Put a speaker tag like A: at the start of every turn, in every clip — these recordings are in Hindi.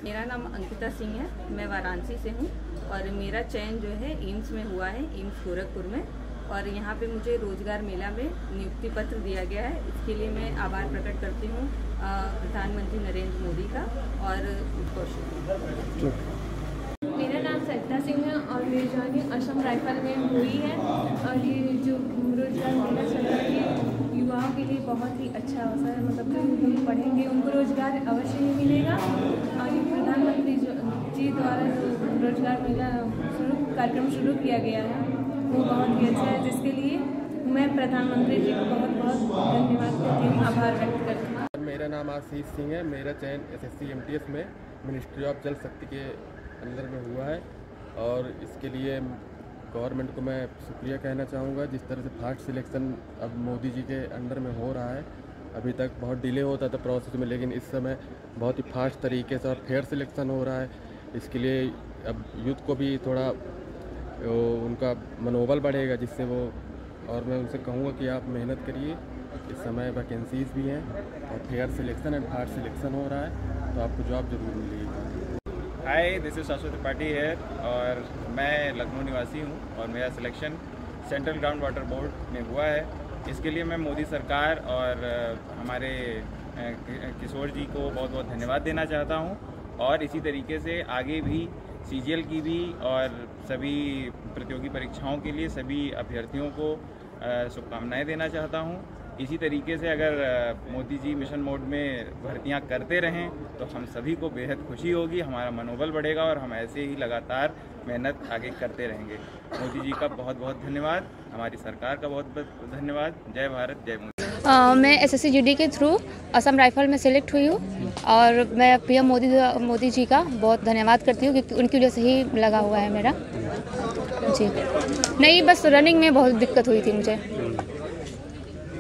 A: मेरा नाम अंकिता सिंह है, मैं वाराणसी से हूँ और मेरा चयन जो है एम्स में हुआ है, एम्स गोरखपुर में। और यहाँ पे मुझे रोजगार मेला में नियुक्ति पत्र दिया गया है। इसके लिए मैं आभार प्रकट करती हूँ प्रधानमंत्री नरेंद्र मोदी का और कौशल।
B: मेरा नाम सरिता सिंह है और मेरी जॉइनिंग असम राइफल में हुई है। और ये जो रोजगार मेला चल रहा है युवाओं के लिए बहुत ही अच्छा अवसर है, मतलब जो लोग पढ़ेंगे उनको रोजगार अवश्य ही मिलेगा। और ये प्रधानमंत्री जी द्वारा जो रोजगार मेला कार्यक्रम शुरू किया गया है वो बहुत ही अच्छा है, जिसके लिए मैं प्रधानमंत्री जी को बहुत बहुत धन्यवाद करती हूँ, आभार व्यक्त करती हूँ।
C: मेरा नाम आशीष सिंह है। मेरा चयन SSC MTS में मिनिस्ट्री ऑफ जल शक्ति के अंदर में हुआ है और इसके लिए गवर्नमेंट को मैं शुक्रिया कहना चाहूँगा। जिस तरह से फास्ट सिलेक्शन अब मोदी जी के अंडर में हो रहा है, अभी तक बहुत डिले होता था प्रोसेस में, लेकिन इस समय बहुत ही फास्ट तरीके से और फेयर सिलेक्शन हो रहा है। इसके लिए अब यूथ को भी थोड़ा उनका मनोबल बढ़ेगा, जिससे वो, और मैं उनसे कहूँगा कि आप मेहनत करिए। इस समय वैकेंसीज भी हैं और fair selection and fast selection हो रहा है, तो आपको जॉब जरूर मिलेगी।
D: हाय, दिस इज शाश्वत त्रिपाठी है और मैं लखनऊ निवासी हूँ और मेरा selection central ground water board में हुआ है। इसके लिए मैं मोदी सरकार और हमारे किशोर जी को बहुत बहुत धन्यवाद देना चाहता हूँ और इसी तरीके से आगे भी CGL की भी और सभी प्रतियोगी परीक्षाओं के लिए सभी अभ्यर्थियों को शुभकामनाएं देना चाहता हूं। इसी तरीके से अगर मोदी जी मिशन मोड में भर्तियां करते रहें तो हम सभी को बेहद खुशी होगी, हमारा मनोबल बढ़ेगा और हम ऐसे ही लगातार मेहनत आगे करते रहेंगे। मोदी जी का बहुत बहुत धन्यवाद, हमारी सरकार का बहुत बहुत धन्यवाद। जय भारत, जय मोदी।
E: मैं SSC GD के थ्रू असम राइफल में सिलेक्ट हुई हूँ और मैं PM मोदी जी का बहुत धन्यवाद करती हूँ क्योंकि उनकी वजह से ही लगा हुआ है मेरा जी। नहीं, बस रनिंग में बहुत दिक्कत हुई थी मुझे।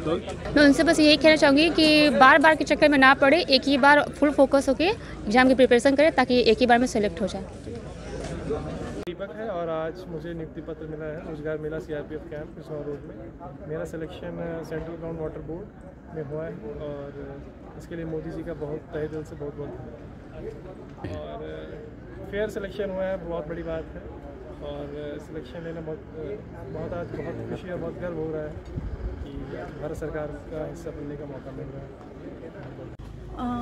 E: मैं उनसे बस यही कहना चाहूँगी कि बार बार के चक्कर में ना पड़े, एक ही बार फुल फोकस होकर एग्ज़ाम की प्रिपरेशन करें ताकि एक ही बार में सेलेक्ट हो जाए।
F: दीपक है और आज मुझे नियुक्ति पत्र मिला है रोजगार मेला CRPF कैंप पिछौर रोड में। मेरा selection central ground water board में हुआ है और इसके लिए मोदी जी का बहुत तहे दिल से बहुत बहुत और फेयर सिलेक्शन हुआ है, बहुत बड़ी बात है और सिलेक्शन लेना आज बहुत खुशी और बहुत गर्व हो रहा है कि भारत सरकार का हिस्सा बनने का मौका मिल रहा है।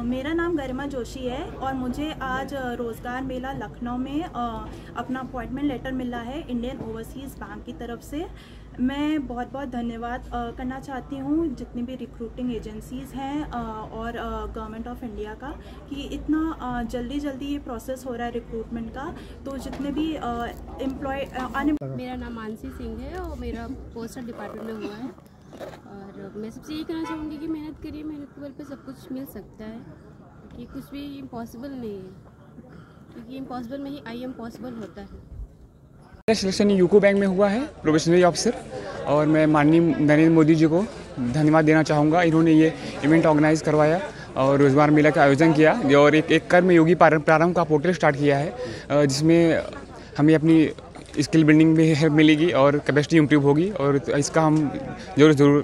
G: मेरा नाम गरिमा जोशी है और मुझे आज रोज़गार मेला लखनऊ में अपना अपॉइंटमेंट लेटर मिला है इंडियन ओवरसीज़ बैंक की तरफ से। मैं बहुत बहुत धन्यवाद करना चाहती हूँ जितनी भी रिक्रूटिंग एजेंसीज़ हैं और गवर्नमेंट ऑफ इंडिया का कि इतना जल्दी ये प्रोसेस हो रहा है रिक्रूटमेंट का। तो जितने भी एम्प्लॉय
H: मेरा नाम मानसी सिंह है और मेरा पोस्टल डिपार्टमेंट में हुआ है और मैं सबसे यही कहना चाहूँगी कि मेहनत करिए, मेहनत के बल पे सब कुछ मिल सकता है कि कुछ भी इम्पॉसिबल नहीं है, क्योंकि इम्पॉसिबल में ही आई एम पॉसिबल होता है।
I: मेरा सिलेक्शन यूको बैंक में हुआ है प्रोबेशनरी ऑफिसर और मैं माननीय नरेंद्र मोदी जी को धन्यवाद देना चाहूँगा। इन्होंने ये इवेंट ऑर्गेनाइज करवाया और रोजगार मेला का आयोजन किया और एक कर्म योगी प्रारंभ का पोर्टल स्टार्ट किया है जिसमें हमें अपनी स्किल बिल्डिंग में हेल्प मिलेगी और कैपेसिटी इम्प्रूव होगी और इसका हम ज़रूर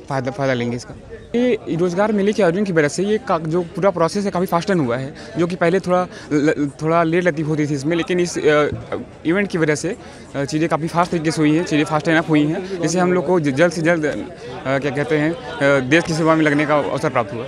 I: फ़ायदा लेंगे इसका। ये रोज़गार मेले के आयोजन की वजह से ये जो पूरा प्रोसेस है काफ़ी फास्टन हुआ है, जो कि पहले थोड़ा लेट लगती होती थी इसमें, लेकिन इस इवेंट की वजह से चीज़ें काफ़ी फास्ट तरीके से हुई हैं, चीज़ें फास्ट इनफ हुई हैं, जिससे हम लोग को जल्द से जल्द क्या कहते हैं देश की सेवा में लगने का अवसर प्राप्त हुआ।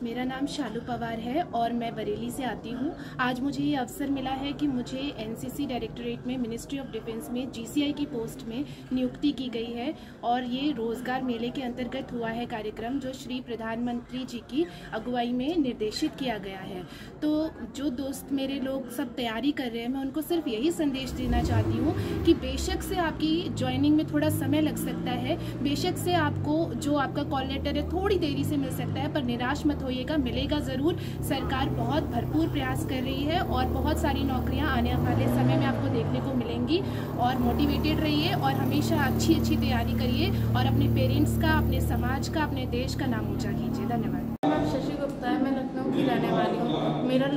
J: मेरा नाम शालू पवार है और मैं बरेली से आती हूँ। आज मुझे ये अवसर मिला है कि मुझे NCC डायरेक्टरेट में मिनिस्ट्री ऑफ डिफेंस में GCI की पोस्ट में नियुक्ति की गई है और ये रोज़गार मेले के अंतर्गत हुआ है कार्यक्रम जो श्री प्रधानमंत्री जी की अगुवाई में निर्देशित किया गया है। तो जो दोस्त मेरे लोग सब तैयारी कर रहे हैं, मैं उनको सिर्फ यही संदेश देना चाहती हूँ कि बेशक से आपकी ज्वाइनिंग में थोड़ा समय लग सकता है, बेशक से आपको जो आपका कॉल लेटर है थोड़ी देरी से मिल सकता है, पर निराश मत होइएगा, मिलेगा ज़रूर। सरकार बहुत भरपूर प्रयास कर रही है और बहुत सारी नौकरियां आने वाले समय में आपको देखने को मिलेंगी और मोटिवेटेड रहिए और हमेशा अच्छी तैयारी करिए और अपने पेरेंट्स का, अपने समाज का, अपने देश का नाम ऊंचा कीजिए। धन्यवाद।
B: मेरा नाम शशि गुप्ता है, मैं लखनऊ की रहने वाली हूँ। मेरा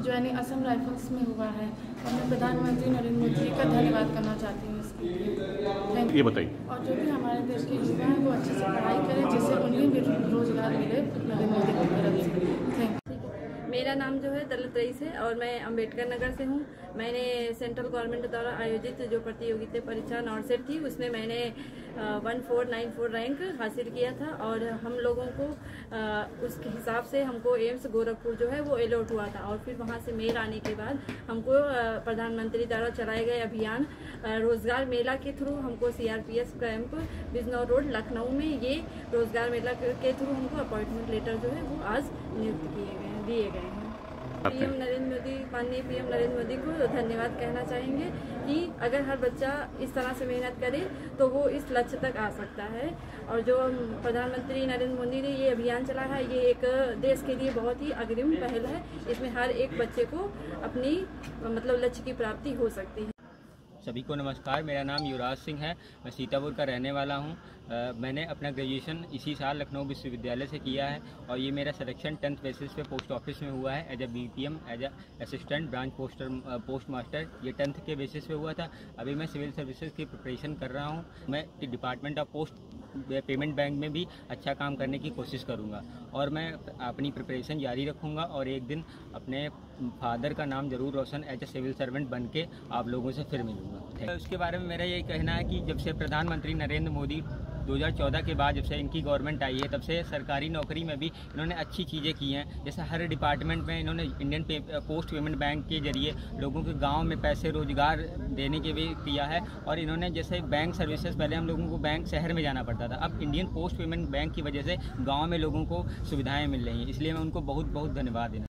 B: ज्वाइनिंग असम राइफल्स में हुआ है और मैं प्रधानमंत्री नरेंद्र मोदी का धन्यवाद करना चाहती हूँ इसके लिए।
K: ये बताइए।
B: और जो भी हमारे देश के युवा हैं वो अच्छे से पढ़ाई करें जिससे उन्हें भी रोजगार मिले नरेंद्र मोदी की तरफ से। Thank you.
A: मेरा नाम जो है दलत रईस है और मैं अंबेडकर नगर से हूँ। मैंने सेंट्रल गवर्नमेंट द्वारा आयोजित जो प्रतियोगिता परीक्षा नॉर्सेट थी उसमें मैंने 1494 रैंक हासिल किया था और हम लोगों को उसके हिसाब से हमको एम्स गोरखपुर जो है वो अलॉट हुआ था। और फिर वहाँ से मेल आने के बाद हमको प्रधानमंत्री द्वारा चलाए गए अभियान रोजगार मेला के थ्रू हमको CRPF camp Bijnor road Lucknow में ये रोजगार मेला के थ्रू हमको अपॉइंटमेंट लेटर जो है वो आज नियुक्त दिए गए हैं। माननीय PM नरेंद्र मोदी को धन्यवाद कहना चाहेंगे कि अगर हर बच्चा इस तरह से मेहनत करे तो वो इस लक्ष्य तक आ सकता है। और जो प्रधानमंत्री नरेंद्र मोदी ने ये अभियान चलाया है ये एक देश के लिए बहुत ही अग्रिम पहल है। इसमें हर एक बच्चे को अपनी मतलब लक्ष्य की प्राप्ति हो सकती है।
K: सभी को नमस्कार, मेरा नाम युवराज सिंह है, मैं सीतापुर का रहने वाला हूं। मैंने अपना ग्रेजुएशन इसी साल लखनऊ विश्वविद्यालय से किया है और ये मेरा सिलेक्शन 10th बेसिस पे पोस्ट ऑफिस में हुआ है as a BPM as a assistant branch post master. ये 10th के बेसिस पे हुआ था। अभी मैं सिविल सर्विसेज की प्रिपरेशन कर रहा हूँ। मैं department of post payment bank में भी अच्छा काम करने की कोशिश करूँगा और मैं अपनी प्रिपरेशन जारी रखूँगा और एक दिन अपने फादर का नाम जरूर रोशन एज ए सिविल सर्वेंट बन के आप लोगों से फिर मिलूँगा। उसके बारे में मेरा यही कहना है कि जब से प्रधानमंत्री नरेंद्र मोदी 2014 के बाद जब से इनकी गवर्नमेंट आई है तब से सरकारी नौकरी में भी इन्होंने अच्छी चीज़ें की हैं। जैसे हर डिपार्टमेंट में इन्होंने इंडियन पोस्ट पेमेंट बैंक के जरिए लोगों के गांव में पैसे रोजगार देने के भी किया है। और इन्होंने जैसे बैंक सर्विसेज, पहले हम लोगों को बैंक शहर में जाना पड़ता था, अब इंडियन पोस्ट पेमेंट बैंक की वजह से गाँव में लोगों को सुविधाएँ मिल रही हैं। इसलिए मैं उनको बहुत बहुत धन्यवाद देना